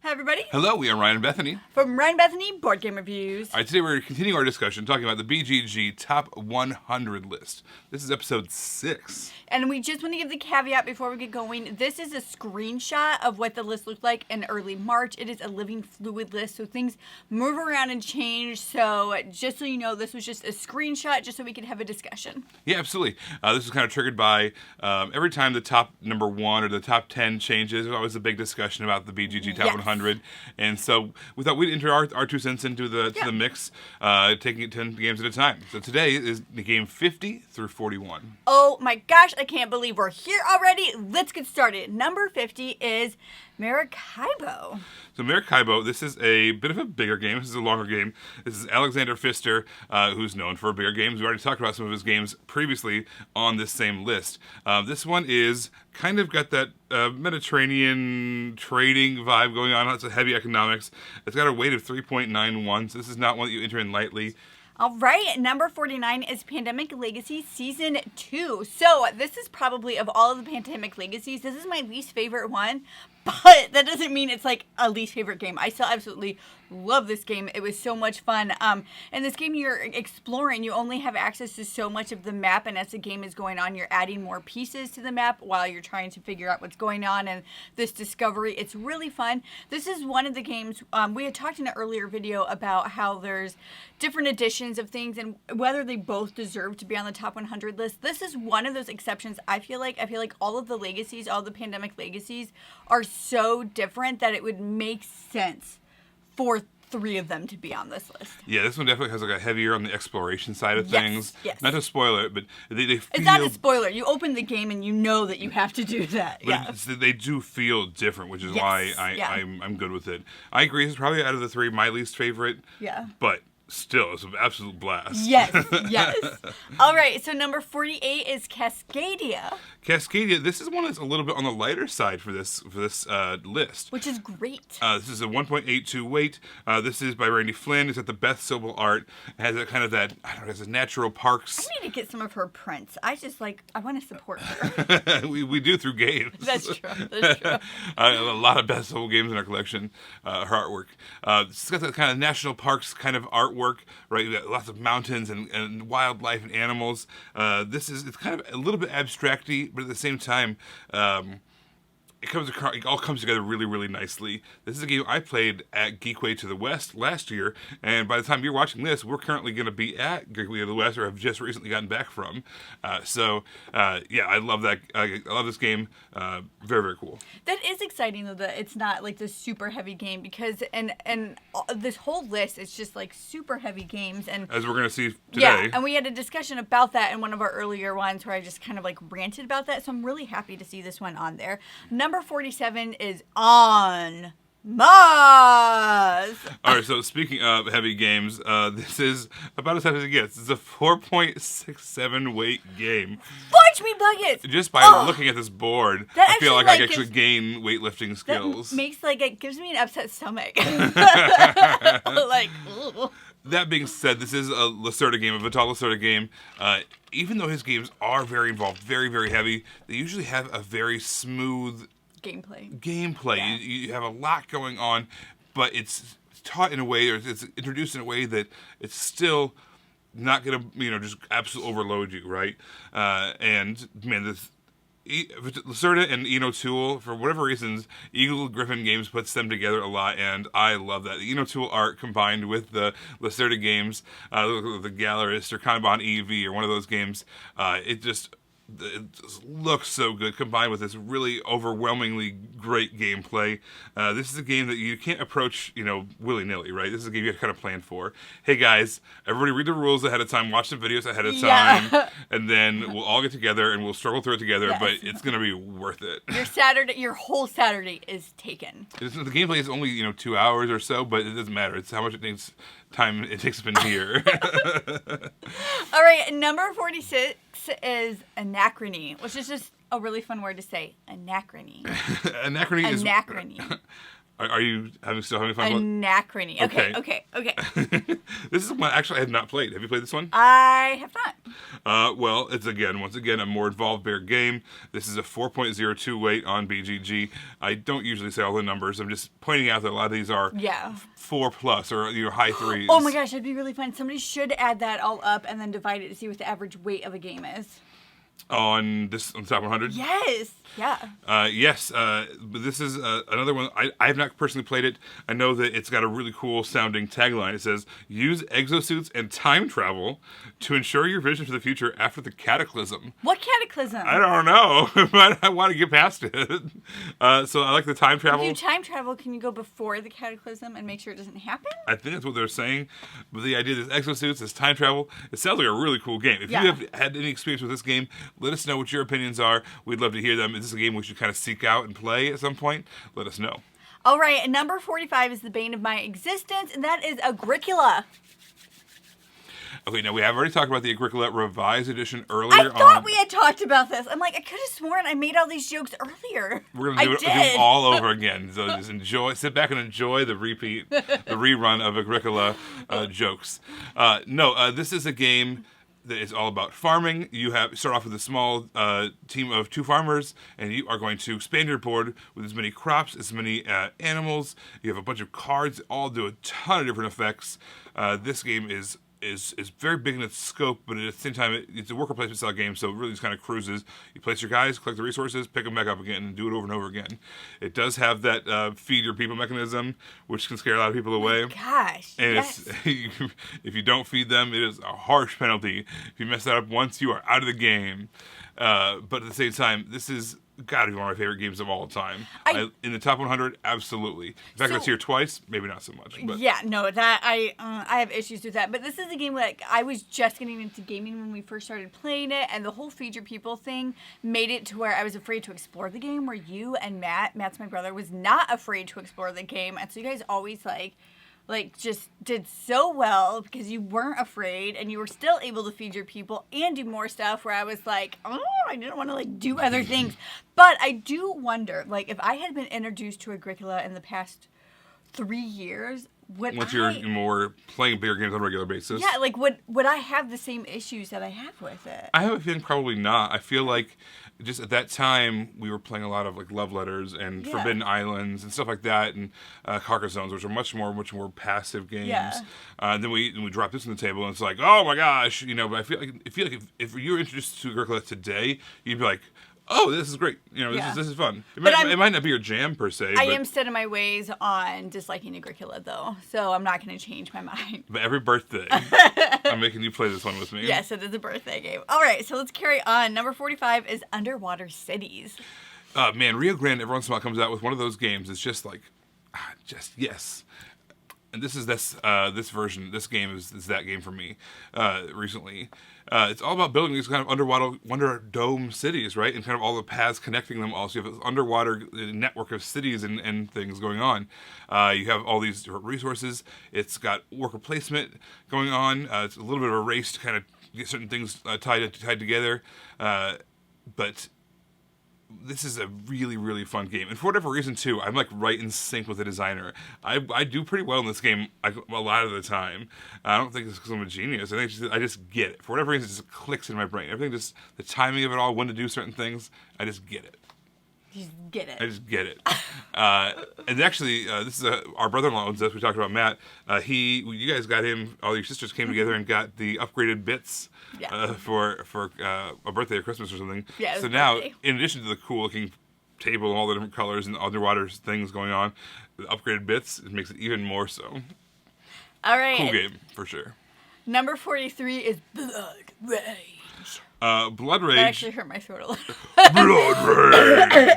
Hi, everybody. Hello, we are Ryan and Bethany. From Ryan and Bethany, Board Game Reviews. All right, today we're continuing our discussion talking about the BGG Top 100 list. This is episode 6. And we just want to give the caveat before we get going. This is a screenshot of what the list looked like in early March. It is a living fluid list, so things move around and change. So just so you know, this was just a screenshot just so we could have a discussion. Yeah, absolutely. This is kind of triggered by every time the top number 1 or the top 10 changes, there's always a big discussion about the BGG Top 100. And so we thought we'd enter our 2 cents into the mix, taking it 10 games at a time. So today is the game 50 through 41. Oh my gosh, I can't believe we're here already. Let's get started. Number 50 is Maracaibo. So Maracaibo, this is a bit of a bigger game. This is a longer game. This is Alexander Pfister, who's known for bigger games. We already talked about some of his games previously on this same list. This one is kind of got that Mediterranean trading vibe going on. It's a heavy economics. It's got a weight of 3.91, so this is not one that you enter in lightly. All right, number 49 is Pandemic Legacy Season 2. So this is probably, of all of the Pandemic Legacies, this is my least favorite one. But that doesn't mean it's like a least favorite game. I still absolutely love this game. It was so much fun. In this game, you're exploring. You only have access to so much of the map, and as the game is going on, you're adding more pieces to the map while you're trying to figure out what's going on and this discovery. It's really fun. This is one of the games, we had talked in an earlier video about how there's different editions of things and whether they both deserve to be on the top 100 list. This is one of those exceptions. I feel like all of the legacies, all the Pandemic Legacies are so different that it would make sense for 3 of them to be on this list. Yeah, this one definitely has like a heavier on the exploration side of things. Yes. Not to spoil it, but they feel... It's not a spoiler. You open the game and you know that you have to do that. But they do feel different, which is why I'm good with it. I agree. It's probably out of the 3 my least favorite. Yeah. But still, it's an absolute blast. Yes. All right, so number 48 is Cascadia. Cascadia, this is one that's a little bit on the lighter side for this list. Which is great. This is a 1.82 weight. This is by Randy Flynn. It's at the Beth Sobel art. It has a kind of that, I don't know, it has a natural parks. I need to get some of her prints. I want to support her. we do through games. That's true. A lot of Beth Sobel games in our collection, her artwork. It's got that kind of national parks kind of artwork, right? You got lots of mountains and wildlife and animals. It's kind of a little bit abstracty, but at the same time, it all comes together really, really nicely. This is a game I played at Geekway to the West last year, and by the time you're watching this, we're currently going to be at Geekway to the West, or have just recently gotten back from. I love that. I love this game. Very, very cool. That is exciting, though, that it's not like this super heavy game, because and this whole list is just like super heavy games, and as we're going to see today. Yeah, and we had a discussion about that in one of our earlier ones where I just kind of like ranted about that, so I'm really happy to see this one on there. Number 47 is On Mars. All right, so speaking of heavy games, this is about as heavy as it gets. It's a 4.67 weight game. Fudge me buckets! Just by looking at this board, I feel like I actually gain weightlifting skills. It gives me an upset stomach. Ooh. That being said, this is a Lacerda game, a Vital Lacerda game. Even though his games are very involved, very, very heavy, they usually have a very smooth gameplay. Yeah. You have a lot going on, but it's taught in a way, or it's introduced in a way that it's still not going to, just absolutely overload you, right? And man, this Lacerda and Ian O'Toole, for whatever reasons, Eagle Griffin Games puts them together a lot, and I love that. The Ian O'Toole art combined with the Lacerda games, the Gallerist or Kanban EV or one of those games, it just looks so good, combined with this really overwhelmingly great gameplay. This is a game that you can't approach, willy-nilly, right? This is a game you have to kind of plan for. Hey guys, everybody read the rules ahead of time, watch the videos ahead of time, and then we'll all get together and we'll struggle through it together, but it's going to be worth it. Your whole Saturday is taken. The gameplay is only, 2 hours or so, but it doesn't matter. It's how much time it takes up in here. All right, number 46 is Anachrony, which is just a really fun word to say. Anachrony. Anachrony. Are you still having fun? Anachrony. Okay. This is one actually I have not played. Have you played this one? I have not. Well, it's once again a more involved, bigger game. This is a 4.02 weight on BGG. I don't usually say all the numbers. I'm just pointing out that a lot of these are 4+ or your high threes. Oh my gosh, that'd be really fun. Somebody should add that all up and then divide it to see what the average weight of a game is. On the top 100? Yes. Yeah. Yes. But this is another one. I have not personally played it. I know that it's got a really cool sounding tagline. It says, "Use exosuits and time travel to ensure your vision for the future after the cataclysm." What cataclysm? I don't know, but I want to get past it. So I like the time travel. If you time travel, can you go before the cataclysm and make sure it doesn't happen? I think that's what they're saying. But the idea of this exosuits, this time travel, it sounds like a really cool game. If you have had any experience with this game, let us know what your opinions are. We'd love to hear them. Is this a game we should kind of seek out and play at some point? Let us know. All right, number 45 is the bane of my existence, and that is Agricola. Okay, now we have already talked about the Agricola Revised Edition earlier on. I thought we had talked about this. I'm like, I could have sworn I made all these jokes earlier. We're going to do it all over again. So just sit back and enjoy the rerun of Agricola jokes. This is a game that is all about farming. You start off with a small team of 2 farmers, and you are going to expand your board with as many crops, as many animals. You have a bunch of cards that all do a ton of different effects. This game is very big in its scope, but at the same time, it's a worker placement style game, so it really just kind of cruises. You place your guys, collect the resources, pick them back up again, and do it over and over again. It does have that feed your people mechanism, which can scare a lot of people away. Gosh, and yes. If you don't feed them, it is a harsh penalty. If you mess that up once, you are out of the game. But at the same time, this is gotta be one of my favorite games of all time. In the top 100, absolutely. In fact, it's here twice, maybe not so much. But. Yeah, no, that I have issues with that. But this is a game like I was just getting into gaming when we first started playing it, and the whole feed your people thing made it to where I was afraid to explore the game. Where you and Matt's my brother, was not afraid to explore the game, and so you guys always like just did so well because you weren't afraid and you were still able to feed your people and do more stuff, where I was like, oh, I didn't want to do other things. But I do wonder, if I had been introduced to Agricola in the past 3 years, once you're more playing bigger games on a regular basis. Yeah, would I have the same issues that I have with it? I have a feeling probably not. I feel like just at that time we were playing a lot of Love Letters and Forbidden Islands and stuff like that, and Carcassonne, which are much more passive games. Yeah. Then we dropped this on the table and it's like, oh my gosh, But I feel like if you were introduced to Agricola today, you'd be like, oh, this is great. This is fun. It might not be your jam per se. I am set in my ways on disliking Agricola, though, so I'm not going to change my mind. But every birthday, I'm making you play this one with me. Yes, it is a birthday game. All right, so let's carry on. Number 45 is Underwater Cities. Man, Rio Grande every once in a while comes out with one of those games. It's just yes. And this version. This game is that game for me recently. It's all about building these kind of underwater dome cities, right? And kind of all the paths connecting them all. So you have this underwater network of cities and things going on. You have all these different resources. It's got worker placement going on. It's a little bit of a race to kind of get certain things tied together. But this is a really, really fun game. And for whatever reason, too, I'm right in sync with the designer. I do pretty well in this game a lot of the time. I don't think it's because I'm a genius. I think I just get it. For whatever reason, it just clicks in my brain. Everything the timing of it all, when to do certain things, I just get it. You just get it. I just get it. And actually, this is our brother-in-law owns this. We talked about Matt. You guys got him. All your sisters came together and got the upgraded bits for a birthday or Christmas or something. Yeah. So now, in addition to the cool-looking table and all the different colors and underwater things going on, the upgraded bits, it makes it even more so. All right. Cool game for sure. Number 43 is Bloodray. Blood Rage. That actually hurt my throat a little. Blood Rage.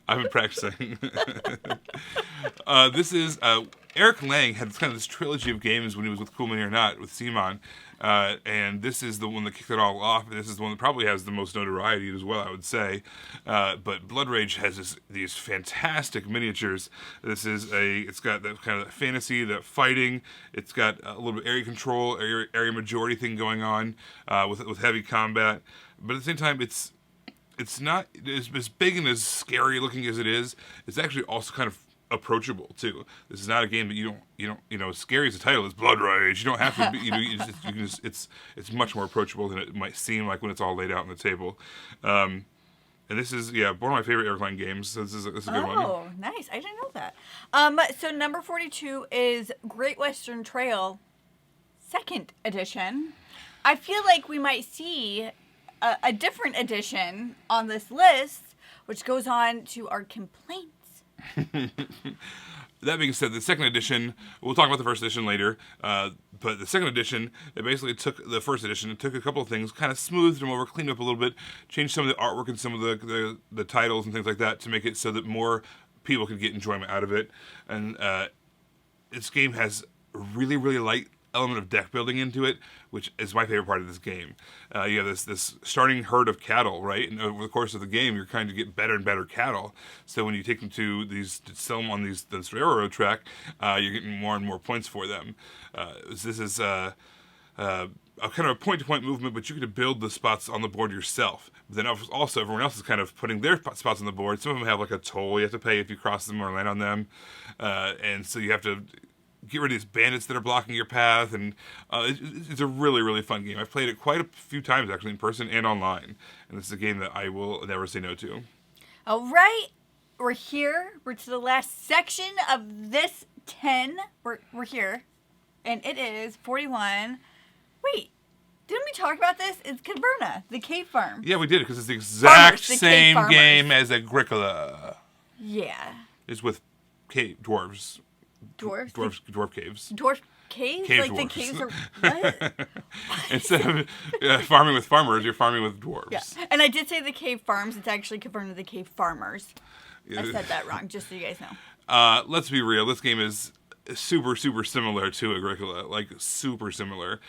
I've been practicing. This is Eric Lang had kind of this trilogy of games when he was with Cool Mini or Not with Simon, and this is the one that kicked it all off. This is the one that probably has the most notoriety as well, I would say. But Blood Rage has these fantastic miniatures. It's got that kind of fantasy, that fighting. It's got a little bit of area control, area majority thing going on with heavy combat. But at the same time, it's it's not as big and as scary looking as it is. It's actually also kind of approachable too. This is not a game that you don't as scary as the title is, Bloodray. You don't have to be, it's much more approachable than it might seem like when it's all laid out on the table. And this is one of my favorite airplane games. So this is a good one. Oh, nice! I didn't know that. So number 42 is Great Western Trail, 2nd edition. I feel like we might see a different edition on this list, which goes on to our complaints. That being said, the 2nd edition, we'll talk about the 1st edition later, but the 2nd edition, it basically took the 1st edition, it took a couple of things, kind of smoothed them over, cleaned up a little bit, changed some of the artwork and some of the titles and things like that to make it so that more people could get enjoyment out of it. And this game has a really, really light element of deck building into it, which is my favorite part of this game. You have this starting herd of cattle, right? And over the course of the game, you're trying to get better and better cattle. So when you take them to sell them on this railroad track, you're getting more and more points for them. This is a kind of a point-to-point movement, but you can build the spots on the board yourself. But then also everyone else is kind of putting their spots on the board. Some of them have like a toll you have to pay if you cross them or land on them, and so you have to get rid of these bandits that are blocking your path, and it's a really, really fun game. I've played it quite a few times, actually, in person and online, and this is a game that I will never say no to. All right, we're here. We're to the last section of this 10. We're here, and it is 41. Wait, didn't we talk about this? It's Cavern, the cave farm. Yeah, we did, because it's the exact same game as Agricola. Yeah. It's with dwarves. Dwarf caves. Dwarf caves? Cave like dwarves. The caves are what? Instead of farming with farmers, you're farming with dwarves. Yeah. And I did say the cave farms. It's actually Cavern the cave farmers. Yeah. I said that wrong, just so you guys know. Let's be real. This game is super, super similar to Agricola. Like, super similar.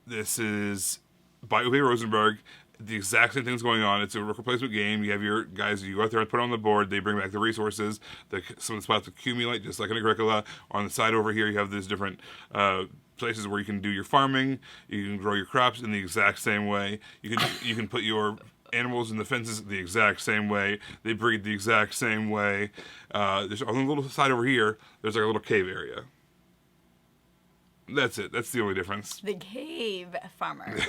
This is by Uwe Rosenberg. The exact same thing's going on. It's a worker placement game. You have your guys, you go out there and put on the board. They bring back the resources. Some of the spots accumulate, just like in Agricola. On the side over here, you have these different places where you can do your farming. You can grow your crops in the exact same way. You can put your animals in the fences the exact same way. They breed the exact same way. There's on the little side over here, there's like a little cave area. That's it. That's the only difference. The cave farmers.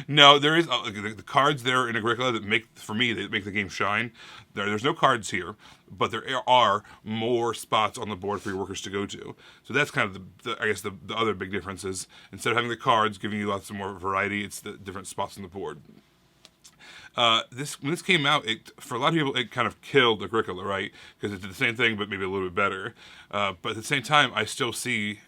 No, there is the cards there in Agricola that make the game shine. There's no cards here, but there are more spots on the board for your workers to go to. So that's kind of the other big difference is instead of having the cards giving you lots of more variety, it's the different spots on the board. When this came out, for a lot of people, it kind of killed Agricola, right? Because it did the same thing, but maybe a little bit better. But at the same time, I still see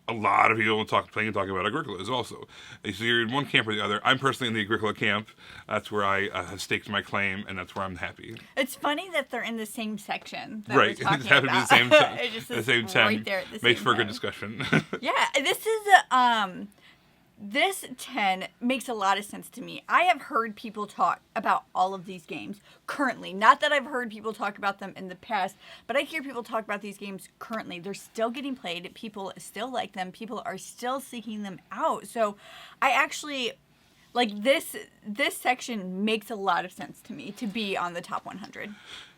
a lot of people talking about Agricola as also. So you're in one camp or the other. I'm personally in the Agricola camp. That's where I have staked my claim, and that's where I'm happy. It's funny that they're in the same section that right. we're talking It happens about. to be the same It just the same time. Right there at the Makes same for a time. good discussion. Yeah, this 10 makes a lot of sense to me. I have heard people talk about all of these games currently. Not that I've heard people talk about them in the past, but I hear people talk about these games currently. They're still getting played. People still like them. People are still seeking them out. So I actually, like, this section makes a lot of sense to me to be on the top 100.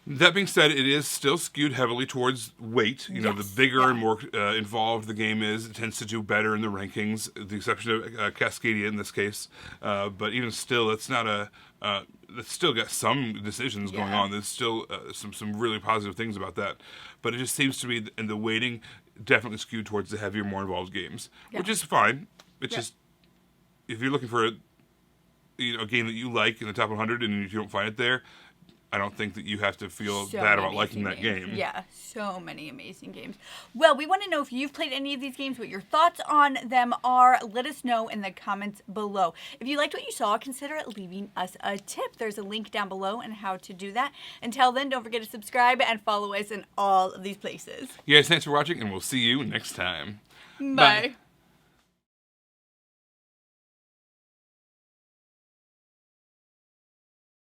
That being said, it is still skewed heavily towards weight. You know, the bigger and more involved the game is, it tends to do better in the rankings, with the exception of Cascadia in this case. But even still, it's not it's still got some decisions going on. There's still some really positive things about that. But it just seems to be, in the weighting, definitely skewed towards the heavier, more involved games, which is fine. It's just, if you're looking for a game that you like in the top 100 and if you don't find it there, I don't think that you have to feel bad about liking that game. Yeah, so many amazing games. Well, we want to know if you've played any of these games, what your thoughts on them are. Let us know in the comments below. If you liked what you saw, consider leaving us a tip. There's a link down below on how to do that. Until then, don't forget to subscribe and follow us in all of these places. You guys, thanks for watching, and we'll see you next time. Bye.